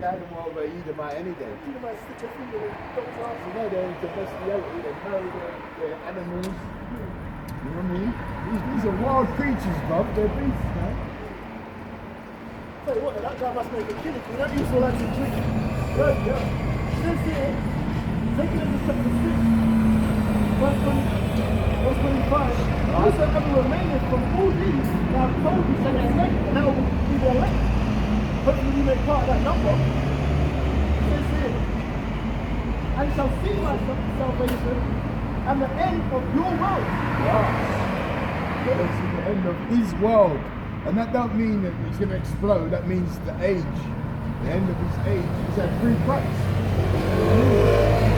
take Adam over Edomite any day. Edomite stick your finger in the dog's ass. You know, they're into bestiality, they marry their animals. You know what I mean? These are wild creatures, bruv. They're beasts, man. Tell you what, that guy must make a killing. You don't use all that to drink. Right, yeah. This here, take it as a chapter 6, verse 25. Whosoever remaineth from all these that I've told you shall escape, and that will be the elect. Hopefully you make part of that number. It says here, and shall see my salvation and the end of your world. Wow. That's the end of his world. And that don't mean that he's going to explode, that means the age. The end of his age. He's had 3 cracks.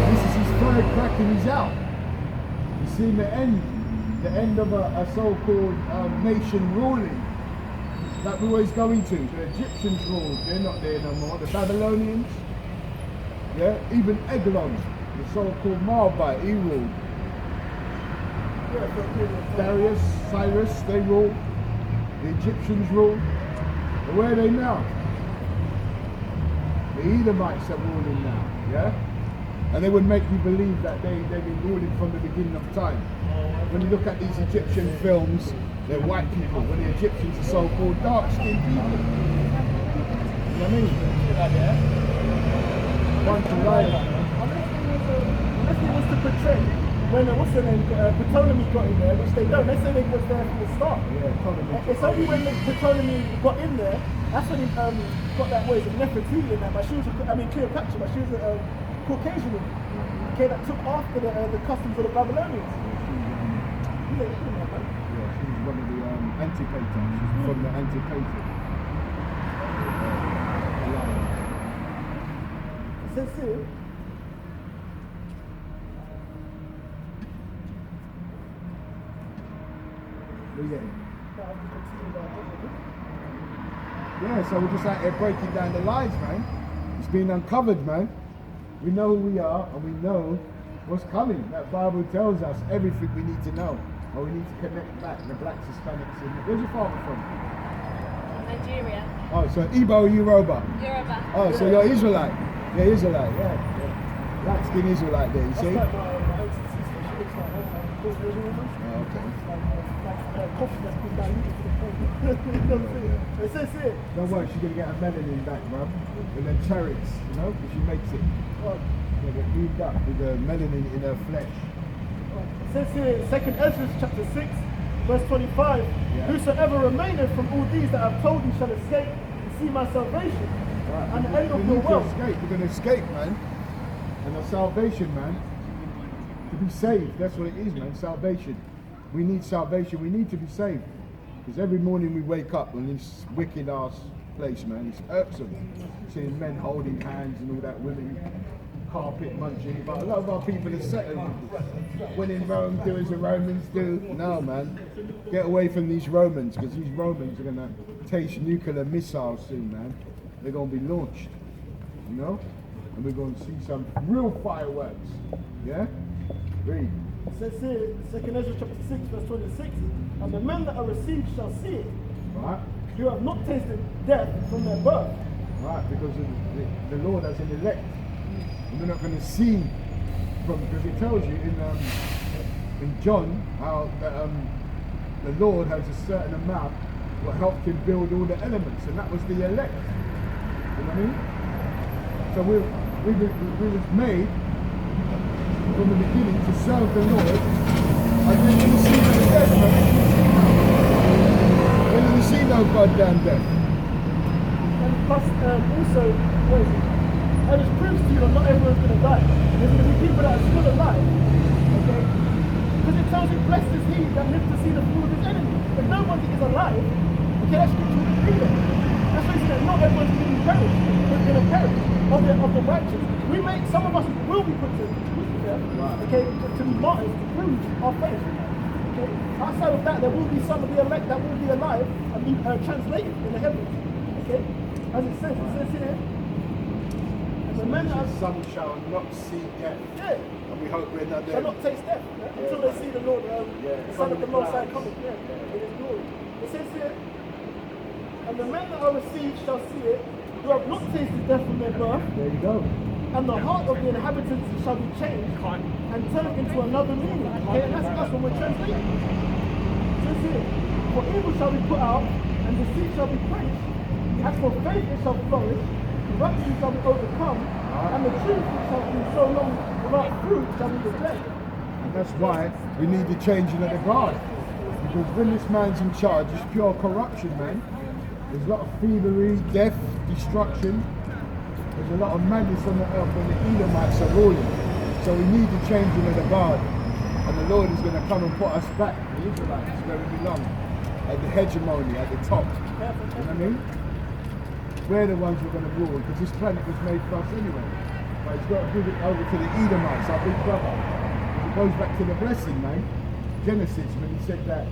This is his 3rd crack and he's out. He's seen the end of a so-called nation ruling that we was going to. The Egyptians ruled, they're not there no more. The Babylonians, yeah, even Eglon, the so-called Moabite, he ruled. Darius, Cyrus, they ruled. The Egyptians ruled. But where are they now? The Edomites are ruling now, yeah? And they would make you believe that they've been ruling from the beginning of time. When you look at these Egyptian films, they're white people. When the Egyptians are so-called dark-skinned people. You know what I mean? Bunch of liars. Unless it was to portray when what's the name, Ptolemy got in there, which they don't. They say they was there from the start. Yeah, Ptolemy. It's only when Ptolemy got in there, that's when he got that ways of Nefertiti in that. But she was, Cleopatra, but she was a Caucasian woman. Okay, that took after the customs of the Babylonians. Yeah, she's one of the Antipater. She's from the Antipater. It says here, yeah, so we're just out here breaking down the lies, man. It's been uncovered, man. We know who we are and we know what's coming. That Bible tells us everything we need to know. Or we need to connect back the blacks, Hispanics, and where's your father from? Nigeria. Oh, so Igbo or Yoruba? Yoruba. Oh, so you're Israelite? Yeah, Israelite, yeah. Black skin Israelite there, you see? that's like my auntie sister. She looks like her. Oh, okay. Coffee that's been diluted to the point. You know what I'm saying? It says here. Don't worry, she's gonna get her melanin back, bruv. And then chariots, you know, if she makes it. Well, She'll get moved up with the melanin in her flesh. it says here, 2nd Ezra chapter 6, verse 25. Yeah. Whosoever remaineth from all these that I've told you shall escape and see my salvation. Right. And the end of We your need to world. escape. We're gonna escape, man. And our salvation, man. To be saved, that's what it is, man. Salvation. We need salvation. We need to be saved. Because every morning we wake up in this wicked ass place, man. It's irksome. Seeing men holding hands and all that, women carpet munching. But a lot of our people are settled. When in Rome, do as the Romans do. No, man. Get away from these Romans, because these Romans are going to taste nuclear missiles soon, man. They're going to be launched. You know? And we're going to see some real fireworks. Yeah? Read. It says here, 2nd Ezra chapter 6, verse 26. And the men that are received shall see it, Right? who have not tasted death from their birth. Right, because of the Lord as an elect. And we're not going to see from, because it tells you in John how the Lord has a certain amount what helped him build all the elements, and that was the elect. You know what I mean? So we was made from the beginning to serve the Lord, and then we see the death, man. When did we see no goddamn death? And plus, also, what is it? And it proves to you that not everyone's going to die. There's going to be people that are still alive. Okay? Because it tells you, blessed is he that lives to see the fall of his enemy. If nobody is alive, okay, that scripture will be there. That's why that not everyone's going to perish. We're going to perish of the righteous. Some of us will be put to death, okay, to be martyrs, to prove our faith. Okay? Outside of that, there will be some of the elect that will be alive and be translated in the heavens. Okay? As it says here, and the men that Some shall not see death. yeah, And we hope we're not there. shall not taste death until they see the Lord, the Son of the Most High coming in his glory. It says here, and the men that are received shall see it, who have not tasted death from their birth, There you go. and the heart of the inhabitants shall be changed and turned into another meaning. Okay, and that's when we're translating. So it's here. For evil shall be put out, and deceit shall be quenched. As for faith it shall flourish, corruption shall be overcome, and the truth which shall be so long without fruit shall be rejected. And that's why we need the changing of the guard. Because when this man's in charge, it's pure corruption, man. There's a lot of thievery, death, destruction. There's a lot of madness on the earth when the Edomites are ruling. So we need the changing of the guard. And the Lord is going to come and put us back, the Israelites, where we belong. At the hegemony, at the top. You know what I mean? We're the ones who are going to rule, because this planet was made for us anyway. But it's got to give it over to the Edomites, our big brother. It goes back to the blessing, man. Genesis, when he said that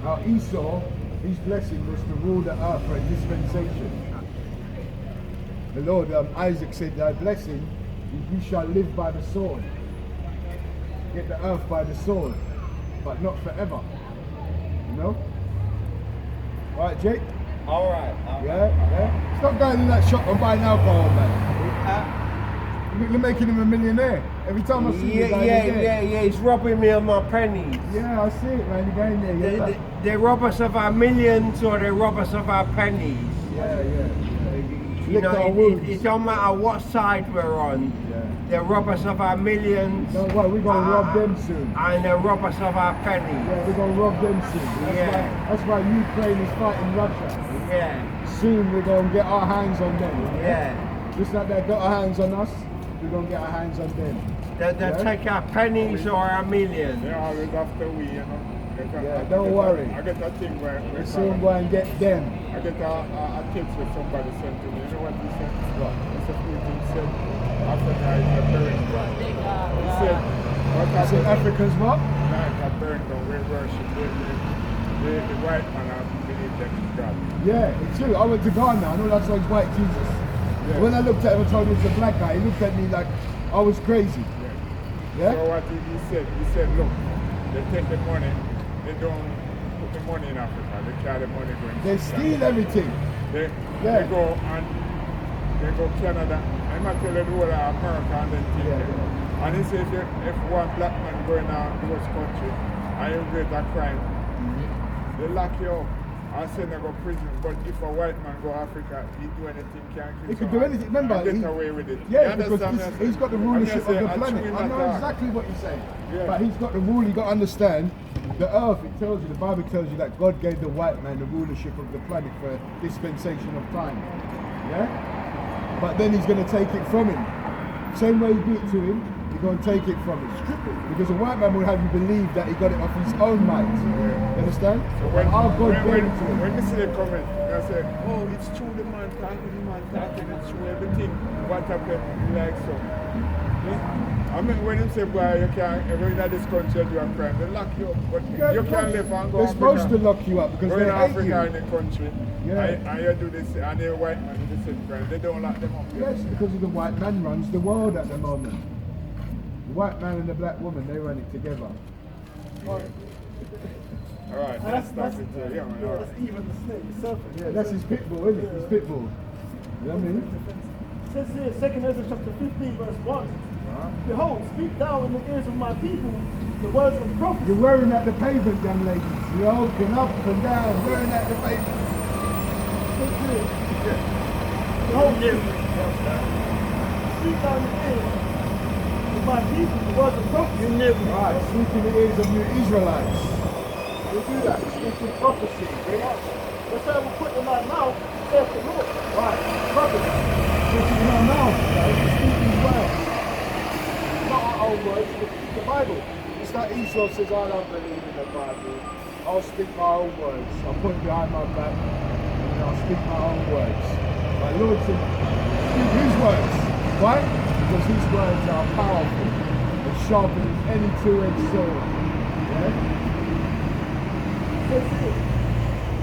our Esau, his blessing was to rule the earth for a dispensation. The Lord, Isaac said, thy blessing, you shall live by the sword. Get the earth by the sword, but not forever. You know? Alright, Jake? Alright. Yeah? Stop going in that shop and buying alcohol, man. You're making him a millionaire. Every time I see you guys Yeah, he's robbing me of my pennies. Yeah, I see it, man. You're going there. Yeah, They rob us of our millions or they rob us of our pennies. yeah. You Lick our know, wounds. it don't matter what side we're on. Yeah. They rob us of our millions. No, what? We're going to rob them soon. And they rob us of our pennies. Yeah, we're going to rob them soon. That's why Ukraine is fighting Russia. Yeah. Soon we're going to get our hands on them. Yeah. Just like they got our hands on us, we're going to get our hands on them. They take our pennies or our millions. They always after we, you know. Yeah, don't worry. I get a thing where We'll soon go and get them. I get a text with somebody sent to me. You know what he said? What? It's a few things said. Africa is a burning ground. He said, what So happened? Africa's what? Like a burning ground. We worship the white man. I believe that is God. Yeah, it's true. I went to Ghana. I know that's like white Jesus. Yeah. When I looked at him and told him he was a black guy, he looked at me like I was crazy. Yeah? So what he said, look, they take the money, they don't put the money in Africa, they carry the money going. They steal everything. They Yeah. they go Canada. I'm not telling you the whole of America and then take it. And he says if one black man going out to this country and you get a crime, they lock you up. I said they go prison, but if a white man go Africa, he do anything, can't kill He could someone do anything. Remember, and get he- away with it. Yeah, You because understand me? he's got the I'm rulership just saying, of the I planet. chew him I know attack. exactly what you're saying. Yeah. But he's got the rule, you got to understand. The earth, it tells you, the Bible tells you that God gave the white man the rulership of the planet for a dispensation of time. Yeah? But then he's going to take it from him. Same way he did it to him, he's going to take it from him. Because a white man will have you believe that he got it off his own might. You understand? So when, Our God when, gave when, it to him. when you see them coming, they say, oh, it's true, the man talking, it's true, everything. What happened, like so. Yeah? I mean, when you say, boy, you can't, in this country do a crime, they lock you up. But Yeah, you of can't course. live and go They're Africa. supposed to lock you up because Go they in hate Africa you. in the country, Yeah. and you do this, and they're white man do the same crime. They don't lock them up. Yes, because of the white man runs the world at the moment. The white man and the black woman, they run it together. All right, That's that's it. Yeah, man, all right. that's even the snake, the serpent. Yeah, that's his pit bull, isn't it? His pit bull. You know what I mean? It says here, 2 Ezra chapter 15, verse 1. Behold, speak thou in the ears of my people the words of prophets. You're wearing at the pavement, young ladies. You're open up and down, wearing at the pavement. Says here, behold, speak thou in the ears of my people the words of prophets. Right, speak in the ears of you Israelites. We do that. Speak in prophecy. That's how I will put in my mouth, saith the Lord. Right, prophecy. Speak in our mouth, guys. We speak these words. Not our own words, but the Bible. It's like Esau says, I don't believe in the Bible. I'll speak my own words. I'll put it behind my back and I'll speak my own words. My Lord said, speak his words. Why? Because his words are powerful and sharper than any two-edged sword. Yeah? Says here,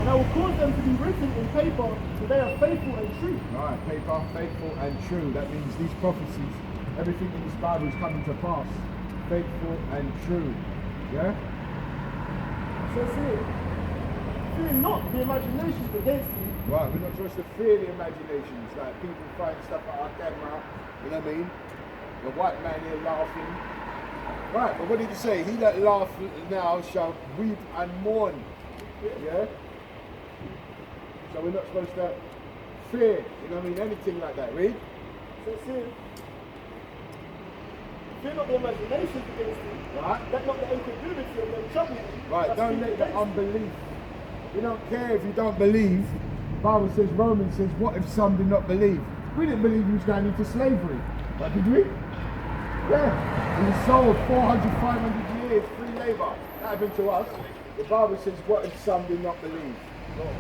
and I will cause them to be written in paper, so they are faithful and true. Right, paper, faithful and true. That means these prophecies, everything in this Bible is coming to pass. Faithful and true. Yeah? Says here, fear not the imaginations against thee, Right, we're not supposed to fear the imaginations, like people find stuff at our camera, you know what I mean? The white man here laughing. Right, but what did he say? He that laugh now shall weep and mourn. Yeah? So we're not supposed to fear, you know what I mean? Anything like that, read? So it's here. Fear not the imaginations against thee. Right. Let not the incredulity of them trouble you. Right, that don't speak let the against thee. unbelief. We don't care if you don't believe. The Bible says, Romans says, what if some did not believe? We didn't believe he was going into slavery. But did we? Yeah. He was sold 400, 500 years, free labour. That happened to us. The Bible says, what if some did not believe?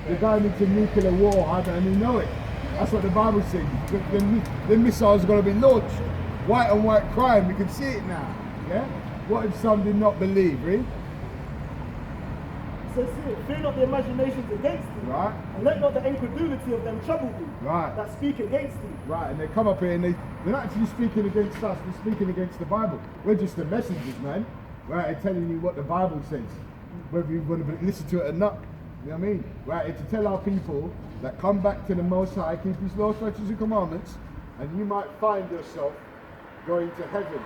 They're going into nuclear war, I don't even know it. That's what the Bible says. The missiles are going to be launched. White on white crime, we can see it now. Yeah? What if some did not believe, really? So it's here. Fear not the imaginations against thee. Right. And let not the incredulity of them trouble thee. Right. That speak against thee. Right, and they come up here and they're not actually speaking against us, they're speaking against the Bible. We're just the messengers, man. Right, they're telling you what the Bible says. Whether you want to listen to it or not. You know what I mean? Right, and to tell our people that come back to the Most High, keep His laws, statutes and commandments, and you might find yourself going to heaven,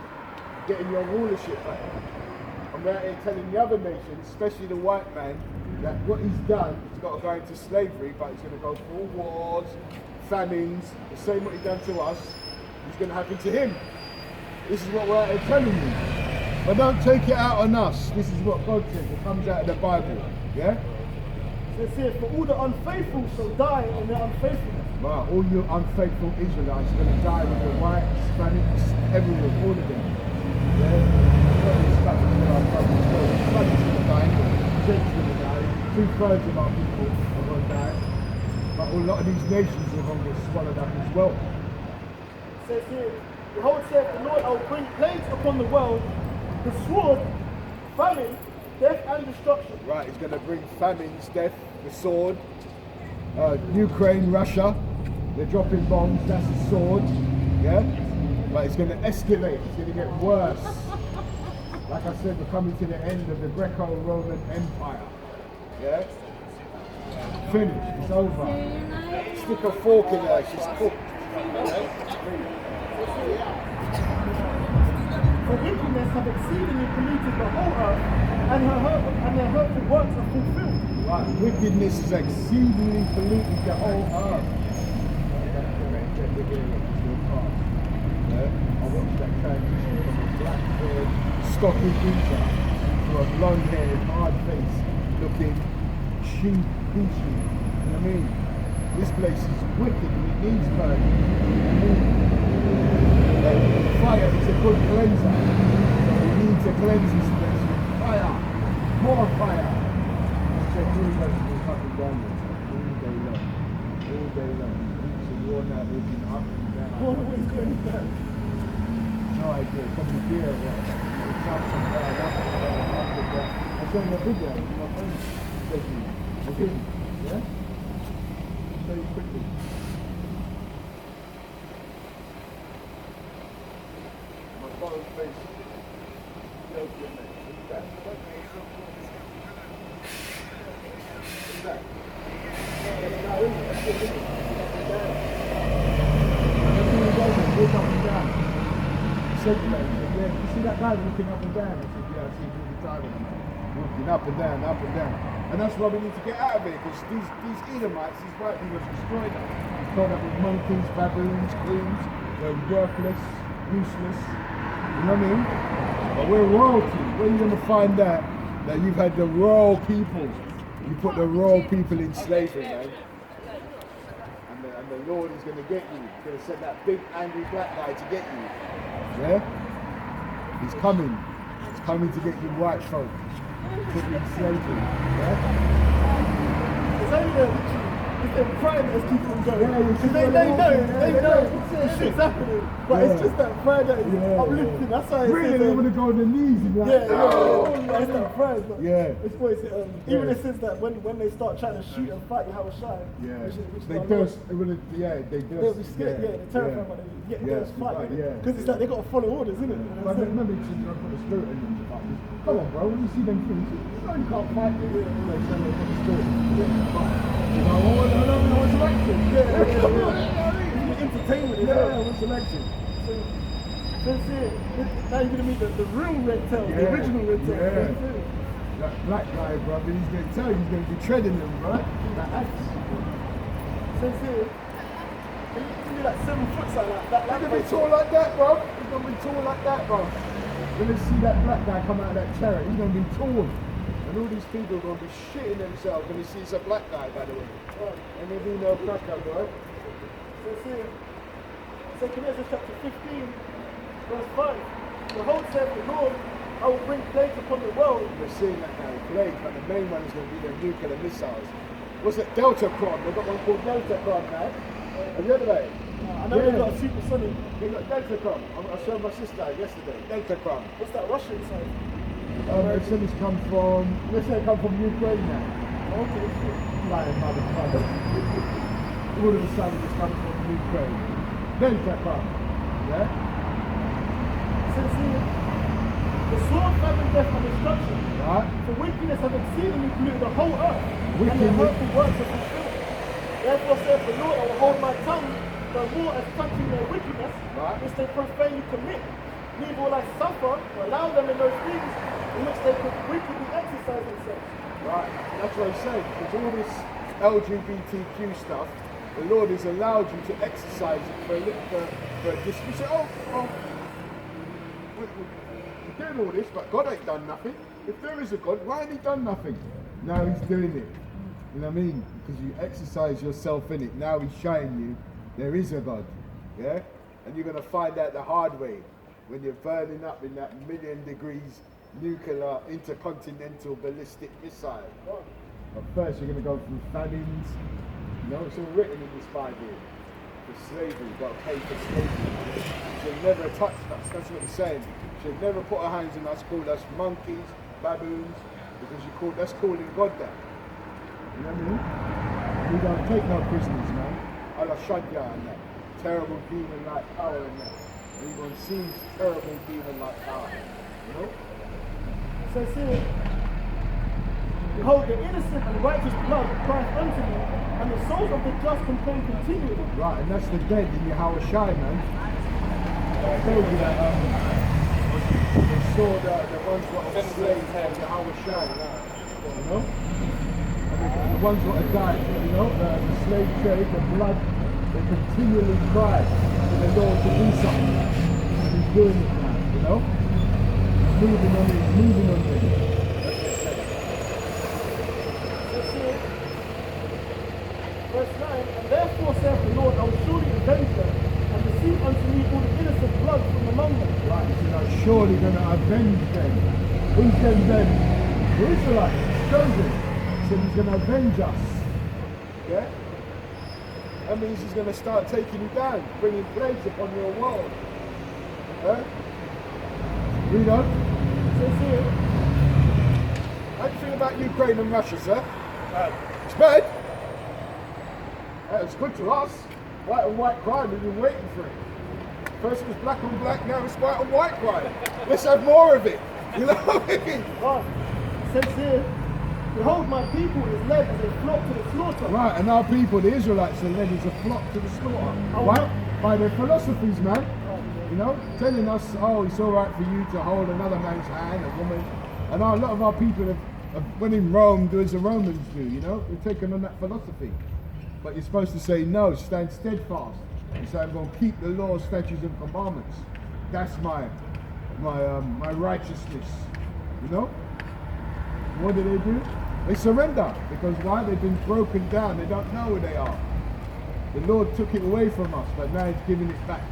getting your rulership back. And we're here telling the other nations, especially the white man, that what he's done, he's got to go into slavery, but he's going to go through wars, famines, the same what he's done to us, is going to happen to him. This is what we're here telling you. But don't take it out on us. This is what God says. It comes out of the Bible. Yeah? So it's here. For all the unfaithful shall die in their unfaithfulness. Right, all you unfaithful Israelites are going to die with the whites, Spanish, everyone, all of them. Yeah? Spanish going to die, French going to die, 2/3 of our people are going to die. But a lot of these nations are going to get swallowed up as well. It says here, behold, saith the Lord, I will bring plagues upon the world, the sword, famine, death and destruction. Right, he's going to bring famines, death, the sword, Ukraine, Russia, they're dropping bombs, that's the sword, yeah? But it's going to escalate, it's going to get worse. Like I said, we're coming to the end of the Greco-Roman Empire, yeah? Finished, it's over. Stick a fork in her, she's cooked. For wickedness have exceedingly polluted the whole earth, and their hurtful works are fulfilled. Right, wickedness has exceedingly polluted the whole earth. I watched that transition from a black-haired, stocky geezer to a blonde-haired, hard-faced looking sheepy. You know what I mean? This place is wicked and it needs burning. Fire is a good cleanser. We need to cleanse this place with fire. More fire. Check university is fucking down there. All day long. All day long. So you're now walking up and down. What is going on? No idea. Probably beer or whatever. It's up and down, up and down, up and down. I showed him a video with my friend. Okay? Yeah? Very quickly. My phone's face. Look at that. What's that? Walk up and down. He said to me, yeah, you see that guy walking up and down? I said, yeah, I see him all the time. Walking up and down, up and down. And that's why we need to get out of here, because these Edomites, these white people have destroyed us. Caught up with monkeys, baboons, queens. They're worthless, useless. You know what I mean? But we're royalty. Where are you going to find that you've had the royal people? You put the royal people in slavery, man. And the Lord is going to get you. He's going to send that big angry black guy to get you. Yeah? He's coming. He's coming to get you white folk. Put you in slavery. Yeah? It's only the pride that's keeping them going. Yeah, Because they know the shit's happening. But it's just that pride that is uplifting. That's why Really, they want to go on their knees and be like, yeah. It's that pride. But it's what even it says that when they start trying to shoot and fight you, how it shine. Yeah. Which They do. They'll be scared, they're terrified, but they get fight. Because it's like they got to follow orders, isn't it? But remember, you said you're going to put the spirit in them. Come on, bro, when you see them things, you know you can't fight. You can't fight. You know, all no, what's election? Yeah. Entertainment as well. What's election? That's it. Now you're gonna meet the real red tail, the original red tail. Yeah. That's it. That black guy, bro, he's going to tell you he's going to be treading them, bro. That axe. That's it. Can you do like 7 foot like that? He's going to be tall like that, bro. He's going to be tall like that, bro. When they see that black guy come out of that chariot, he's going to be tall. And all these people are going to be shitting themselves when they see it's a black guy, by the way. Right. And they do no cracker, bro. That's it. 2 Corinthians chapter 15, verse 5. Behold, saith the Lord, I will bring plagues upon the world. We're seeing that now, plague, but the main one is going to be the nuclear missiles. What's it? Deltacron. They've got one called Deltacron now. Have you heard of it? I know they've got a supersonic. They got Deltacron. I showed my sister yesterday. Deltacron. What's that Russian side? They said it's come from, let's say it come from Ukraine now. Okay, shit. Lying motherfucker. All of a sudden it's come from Ukraine. Deltacron. Yeah? Says here, the sword, famine, death, and destruction. Right? For wickedness have exceedingly polluted the whole earth, and Wickedness. their hurtful works are fulfilled. Therefore saith the Lord, I will hold my tongue, no more as touching their wickedness, Right. which they profanely commit. Neither will I suffer or allow them in those things in which they could wickedly exercise themselves. Right, that's what I say, because all this LGBTQ stuff, the Lord has allowed you to exercise it for a distance. You say, we're doing all this, but God ain't done nothing. If there is a God, why ain't he done nothing? Now he's doing it. You know what I mean? Because you exercise yourself in it. Now he's showing you there is a God. Yeah? And you're going to find out the hard way when you're burning up in that 1,000,000 degrees nuclear intercontinental ballistic missile. But first you're going to go through famines. You know, it's all written in this Bible. For slavery, you've got to pay for slavery. She'll never touch us, that's what he's saying. She'll never put her hands on us, call us monkeys, baboons, because that's calling God that. You know what I mean? We don't take no prisoners, man. Allah Shadya and that. Terrible demon-like power and that. Everyone sees terrible demon-like power. You know? It says here, behold, the innocent and righteous blood crieth unto me, and the souls of the just complain continually. Right, and that's the dead in Yahweh Shai, man. I told you that they saw the ones that are slaves in Yahweh Shai, you know? And the ones that have died, you know, the slave trade, the blood, they continually cry for the Lord to do something. And he's doing it now, you know? He's moving on it, he's moving on it. That's what it says. Says here, verse 9, and therefore saith the Lord, I will surely avenge them, and receive unto me all the innocent blood from among them. Right, he said, I'm surely going to avenge them. Who's them? The Israelites, chosen. He said he's going to avenge us. Yeah? That means he's going to start taking you down, bringing plagues upon your world. Huh? Read on. Says here, How do you feel about Ukraine and Russia, sir? It's bad. It's good to us. White on white crime, we've been waiting for it. First it was black on black, now it's white on white crime. Let's have more of it. You know what I mean? right, it says here, behold, my people is led as a flock to the slaughter. Right, and our people, the Israelites, are led as a flock to the slaughter. Right? By their philosophies, man. You know, telling us, oh, it's all right for you to hold another man's hand, a woman. And a lot of our people have went in Rome, do as the Romans do, you know? They've taken on that philosophy. But you're supposed to say, no, stand steadfast. You say, I'm going to keep the laws, statutes, and commandments. That's my righteousness. You know? What do? They surrender. Because why? They've been broken down. They don't know who they are. The Lord took it away from us, but now he's giving it back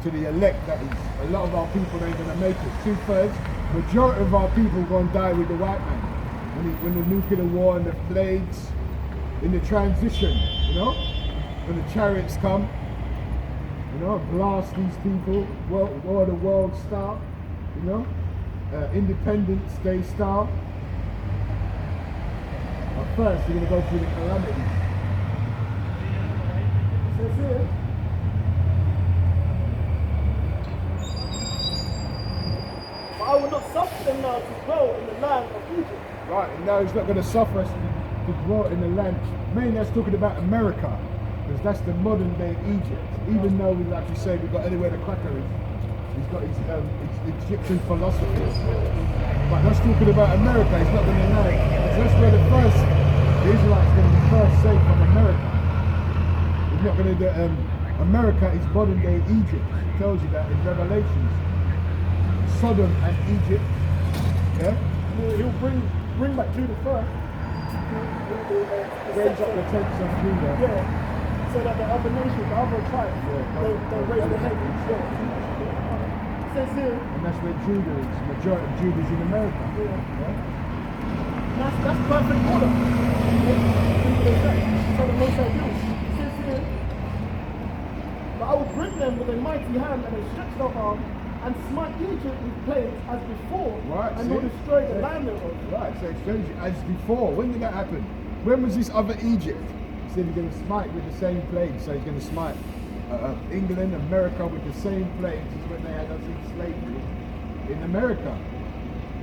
to the elect, that is. A lot of our people ain't going to make it. 2/3, majority of our people are going to die with the white man. When the nuclear war and the plagues, in the transition, you know? When the chariots come, you know, blast these people, war the world style, you know? Independence Day style. But first, you're going to go through the calamities. It says here, but I will not suffer them now to dwell in the land of Egypt. Right, and now he's not going to suffer us to dwell in the land. Mainly that's talking about America, because that's the modern day Egypt. Even though, like you say, we've got anywhere the cracker is. He's got his Egyptian philosophy. But that's talking about America. He's not going to know. That's where the Israelites going to be first saved from America. He's not going to do. America is modern day Egypt. It tells you that in Revelations. Sodom and Egypt. Yeah. He'll bring back Judah first. Raise up the tents of Judah. Yeah. So that the other nations, the other tribes, they raise their head. It says here. And that's where Judah is. The majority of Judah is in America. Yeah. That's perfect order. So the Most High will. It says here, but I will bring them with a mighty hand and a stretched out arm, and smite Egypt with plagues as before, right, and will destroy the land thereof. Right, so it shows you as before. When did that happen? When was this other Egypt? He said he's going to smite with the same plagues. So he's going to smite England, America with the same plagues as when they had us in slavery in America.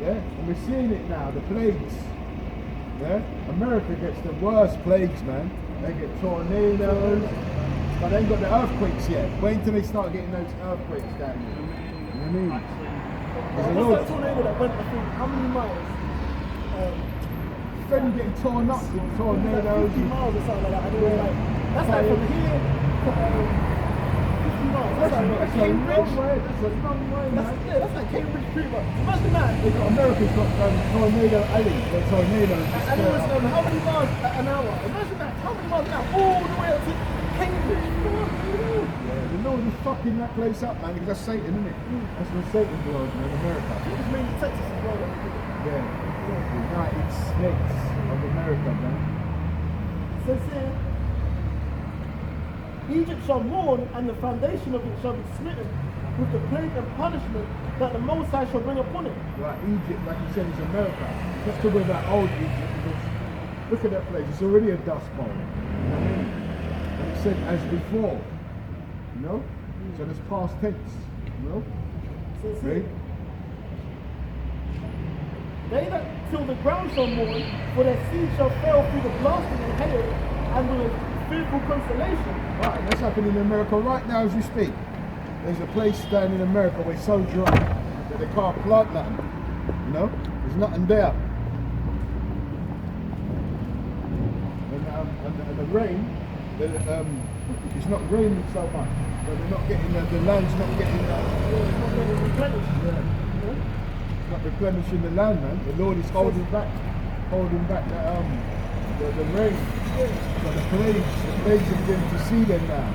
Yeah, and we're seeing it now, the plagues. Yeah, America gets the worst plagues, man. They get tornadoes, but they ain't got the earthquakes yet. Wait until they start getting those earthquakes down here. You know what I mean? What's that tornado that went, I think, how many miles? Then you're getting torn up with tornadoes. 50 miles or something like that. And it was like, that's like from here to 50 miles. That's like Cambridge. That's a long way, man. That's like Cambridge pretty much. Imagine that. America's got tornado alley, the tornadoes. And it was how many miles an hour? Imagine that. How many miles an hour? All the way up to Cambridge. Yeah, the Lord is fucking that place up, man, because that's Satan, isn't it? That's where Satan dwells, man, America. It's mainly Texas as well. Yeah. The United States of America, man. It says here, Egypt shall mourn, and the foundation of it shall be smitten with the plague and punishment that the Most High shall bring upon it. Right, Egypt, like you said, is America. Let's talk about old Egypt, because look at that place, it's already a dust bowl. You know what I mean? And it said as before. You know? So there's past tense. You know? So it says, Right? they that till the ground shall mourn, for their seed shall fail through the blasting and hail, and with a fearful constellation. Right, and that's happening in America right now as we speak. There's a place down in America where it's so dry that they can't plant nothing. You know? There's nothing there. And the rain, it's not raining so much. But they're not getting the land's not getting It's not going to replenish. it's not replenishing the land, man. The Lord is holding back the rain. So the plagues are beginning to see them now.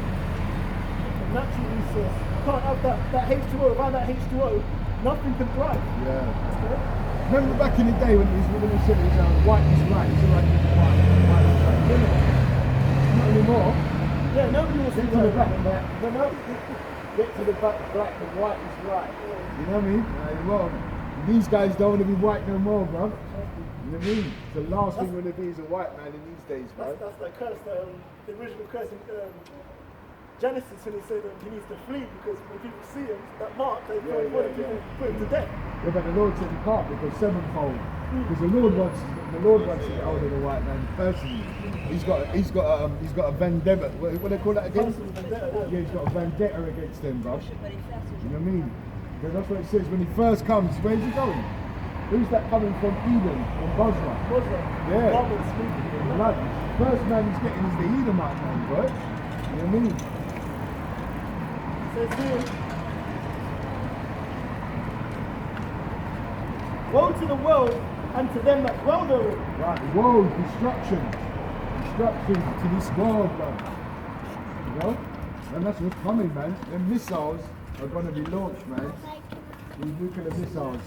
The natural resource. You can't have that H2O, around that H2O, nothing can thrive. Yeah. Remember back in the day when they said it was white is right, it's alright to be white is right. Not anymore. Yeah, nobody wants to Get be to the right. back, get to the back, black and white is right. You know what I mean? Well, these guys don't want to be white no more, bro. You know what I mean? The last thing you want to be is a white man in these days, bro. That's the curse, the original curse in Genesis, when he said that he needs to flee because when people see him, that mark, they people put him to death. Yeah, but the Lord said you can't because sevenfold. Because the Lord wants to get hold of the white man personally. He's got a vendetta. What do they call that again? Yeah, he's got a vendetta against them, bro. You know what I mean? Because that's what it says when he first comes. Where's he going? Who's that coming from Eden, from Bosra? Yeah. Blood. First man he's getting is the Edomite man, bro. You know what I mean? Says here, woe to the world and to them that dwell therein. Right, woe, destruction to this world, man. You know? And that's what's coming, man. Them missiles are going to be launched, man. These nuclear missiles.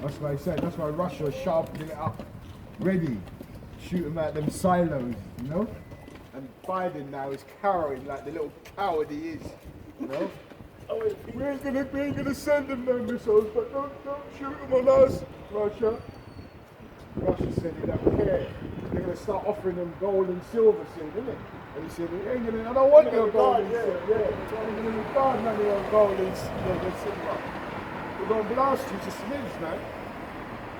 That's why I said, that's why Russia is sharpening it up. Ready. Shoot them at them silos, you know? And Biden now is cowering like the little coward he is, you know? We ain't gonna send them no missiles, but don't shoot them on us, Russia. Russia said he don't care. They're gonna start offering them gold and silver soon, isn't it? And he said, I don't want your gold and silver. Yeah, I'm gonna regard none of your gold and silver. We're gonna blast you to smithereens, man.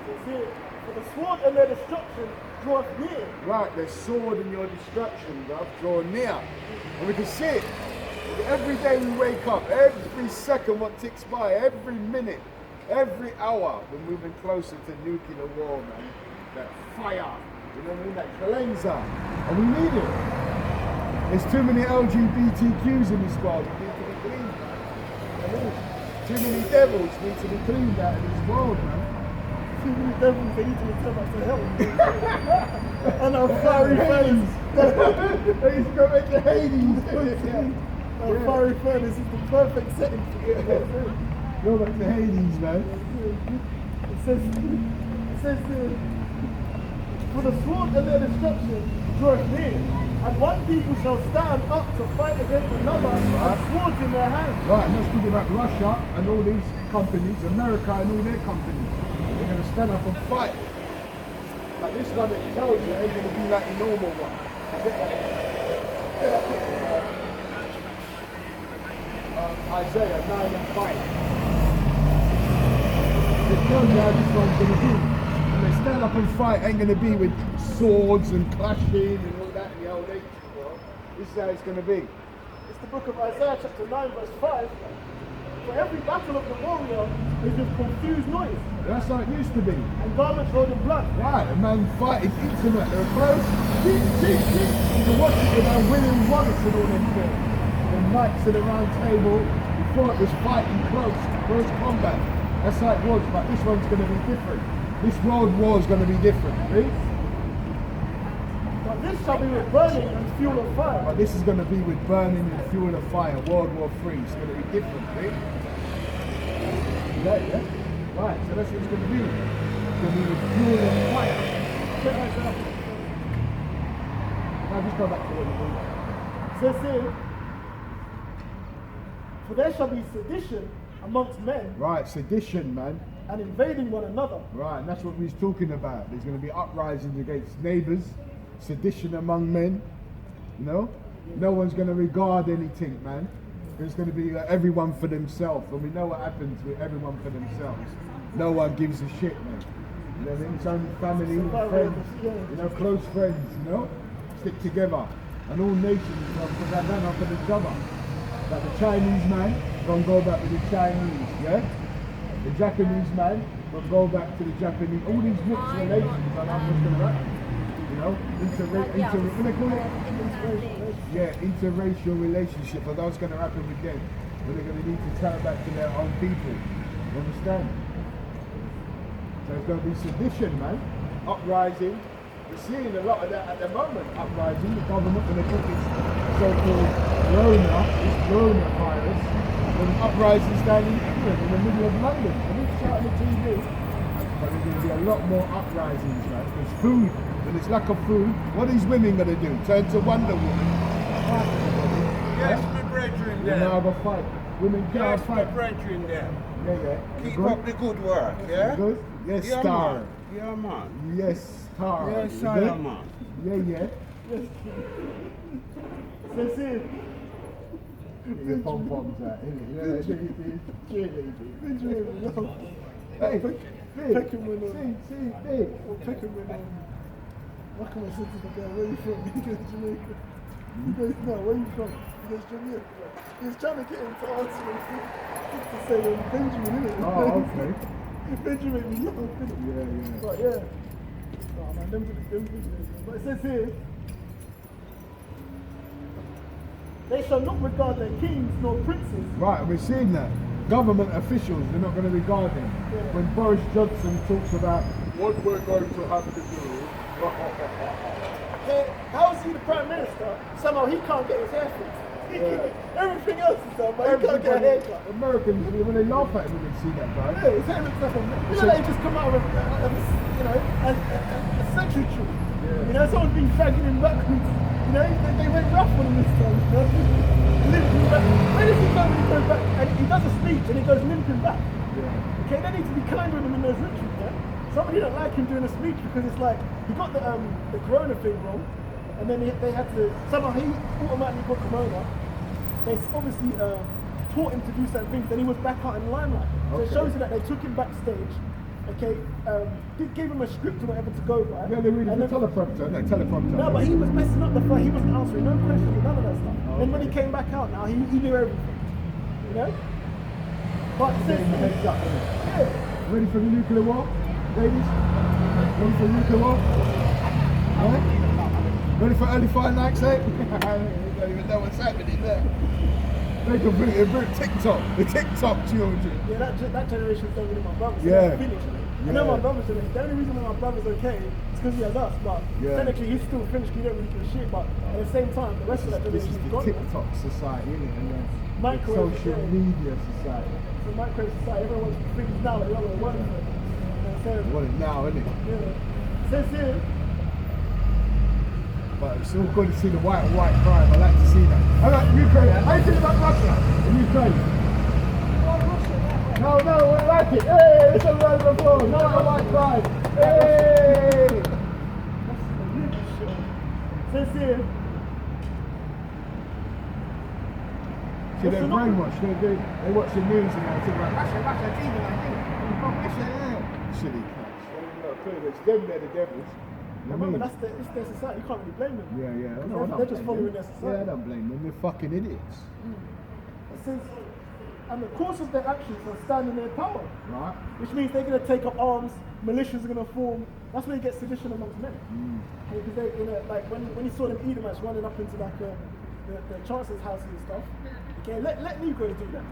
Says here, for the sword and their destruction draweth near. Right, the sword in your destruction, bruv, draw near. And we can see it. Every day we wake up, every second what ticks by, every minute, every hour, we're moving closer to nuclear war, man. That fire, you know what I mean? That cleanser. And we need it. There's too many LGBTQs in this world that need to be cleaned, man. I mean, too many devils need to be cleaned out of this world, man. Too many devils, they need to return back to hell. And our fiery furnace. They used to go back to Hades. Our fiery furnace is the perfect setting to get there. Go back to Hades, man. It says for the sword and their destruction draweth near, and one people shall stand up to fight against another and swords in their hands. Right, and let's speak about Russia and all these companies, America and all their companies. They're going to stand up and fight. Like this one that tells you ain't going to be like the normal one. Isaiah 9 and 5. It tells you how this one's going to be. When they stand up and fight, ain't going to be with swords and clashing and all that in the old ancient world. This is how it's going to be. It's the book of Isaiah chapter 9 verse 5. For every battle of the warrior is with confused noise, That's how it used to be. and garments rolled in blood. Right, a man fighting intimate, they're close. You can watch it with our William Wallace and all them things. The knights at the round table, before it was fighting close combat. That's how it was, but this one's going to be different. This world war is going to be different, see? But this shall be with burning and fuel of fire. But this is going to be with burning and fuel of fire, World War III. It's going to be different, see? Yeah? Right, so that's what it's going to be. It's going to be with fuel of fire. Check that out. Now just go back to what you're doing. It says here, for there shall be sedition amongst men, Right, sedition, man. and invading one another. Right, and that's what we was talking about. There's going to be uprisings against neighbours, sedition among men. You know, no one's going to regard anything, man. There's going to be everyone for themselves, and we know what happens with everyone for themselves. No one gives a shit, man. You know what I mean? It's only family, friends, you know, close friends. You know, stick together, and all nations put their hand up at each other. Like the Chinese man gonna go back with the Chinese, yeah. The Japanese man will go back to the Japanese. All these mixed relations are not what's going to happen. You know, interracial relationship. But that's going to happen with them. But they're going to need to turn back to their own people. You understand? So it's going to be sedition, man. Uprising. We're seeing a lot of that at the moment. Uprising. The government going to put this so-called coronavirus. An uprising down in England, in the middle of London. And it's out on the TV. But there's going to be a lot more uprisings, man. There's food. When it's lack of food, what are these women going to do? Turn to Wonder Woman? Yes, my brethren You're now there. going to fight. Women can't Yes, my fight. brethren there. Yeah. Keep Good? up the good work, yeah? Good? Yes, Yeah, star. man. Yeah, man. Yes, star. Yes, You sir, good? man. Yeah. Says here, Your pom-poms out, innit? Yeah, Benjamin, no. Hey, Peckham with see, big. Peckham with what can I say to the guy? Where you from? He goes Jamaica. He goes, no, where you from? He goes Jamaica. He's trying to get him to answer him to say Benjamin, innit? Oh, okay. Benjamin, we love him. Yeah. But yeah. Oh man, them but it says here, they shall not regard their kings nor princes. Right, we're seeing that. Government officials, they're not going to regard him. Yeah. When Boris Johnson talks about what we're going to have to do, How is he the Prime Minister? Somehow he can't get his hair fixed. Everything else is done, but he can't get a haircut. Americans, when they laugh at him when they see that guy. Yeah, his hair looks like a... You know, they just come out of a secretary. Yeah. You know, someone's been dragging him backwards. You know, they went rough on him this time. You know? Limping back. Where does he go when he goes back? And he does a speech and he goes limping back. Yeah. Okay, they need to be kind with him in those rituals, yeah? Somebody don't like him doing a speech because it's like, he got the corona thing wrong, and then they had to, somehow he automatically got corona. They obviously taught him to do certain things, then he was back out in the limelight. So it Okay. shows you that they took him backstage, okay, gave him a script or whatever to go by. Yeah, they read and the then- teleprompter. No, teleprompter. No, but he was messing up the fight. He wasn't answering no questions, none of that stuff. Oh, Then when okay. he came back out now, he knew everything. You know? But Getting the since heads up, innit? yeah, Ready for the nuclear war? Ladies? Ready for the nuclear war? Huh? Ready for early fire nights, eh? You don't even know what's happening there. They can bring it, bring TikTok, the TikTok children. yeah, that generation's done with my brothers. So Yeah. they're finished. I know Yeah. my brother's finished. The only reason why my brother's okay is because he has us. But Yeah. technically, he's still finished. He don't really give a shit. But at the same time, the rest of that This is generation's the gone. TikTok society, innit? And the Microwave, social yeah. media society. So microwave society, everyone wants things now, but they don't want it. So, Want it now, innit? yeah. Says here, But it's still good to see the white crime. I like to see that. I like Ukraine. How you feel about Russia and Ukraine? No, we like it. Hey, it's a round of applause. No, I like crime. Hey! says here, See, they're brainwashed. They watch the news and they think about Russia, it's evil, I think. Oh, Russia, yeah. Silly cunts. It's them, they're the devils. You know what I remember, mean? it's their society, you can't really blame them. Yeah. No, I They're don't just blame following them. their society. Yeah, I don't blame them. They're fucking idiots. It says, and the course of their actions are stand in their power, Right? which means they're going to take up arms, militias are going to form. That's where you get sedition amongst men. Because they, like when you saw them Edomites running up into like the chancellor's houses and stuff. Okay, let Negroes do that.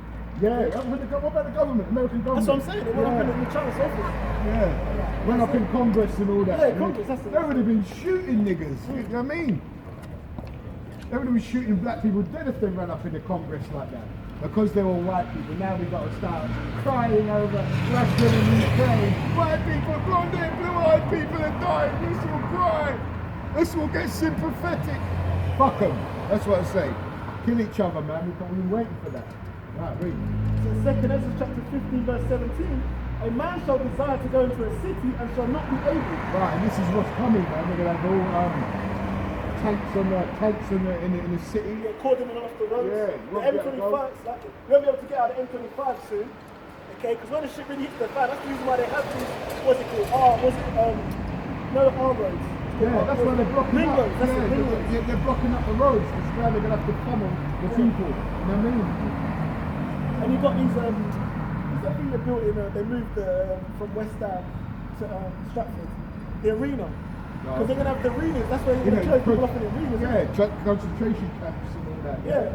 Yeah, what about the government, American government? That's what I'm saying. They went up in the chancellor's office. Yeah, went up in Congress and all that. Yeah, Congress, that's the- They would have been shooting niggas, you know what I mean? They would have been shooting black people dead if they ran up in the Congress like that. Because they were white people, now we've got to start crying over Russia and Ukraine. White people, blonde and blue-eyed people are dying, this will cry. This will get sympathetic. Fuck them, that's what I say. Kill each other, man, we've been waiting for that. Right, read. So 2 Ezra chapter 15 verse 17, a man shall desire to go into a city and shall not be able. Right, and this is what's coming, man. We're gonna have all tanks in the city. Get cordoning off the roads. Yeah, the won't be able to M25, like, we won't be able to get out of the M25 soon. Okay, because when the shit really hits the fan, that's the reason why they have these, what's it called? No R roads. Yeah, that's why they're blocking ring up. roads, that's the ring roads. They're blocking up the roads because now they're gonna have to funnel the people. You know what I mean? And you've got these, what's that thing they built in, they moved from West Ham to Stratford, the arena. Because they're going to have the arenas, that's where you're going to kill people off in the arenas. Yeah, concentration camps and all that. Yeah.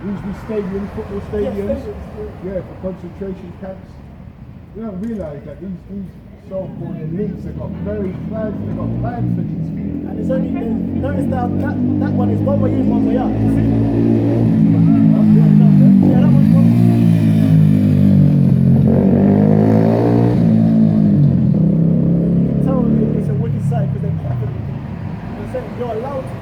Usually stadiums, football stadiums. stadiums, Yeah, for concentration camps. You don't realise that these so-called elites have got plans for these people. And it's only, notice that one is one way in, one way out. You see? Yeah, that one's one way in. You can tell it's a wicked side because they're confident. They're saying you're allowed to.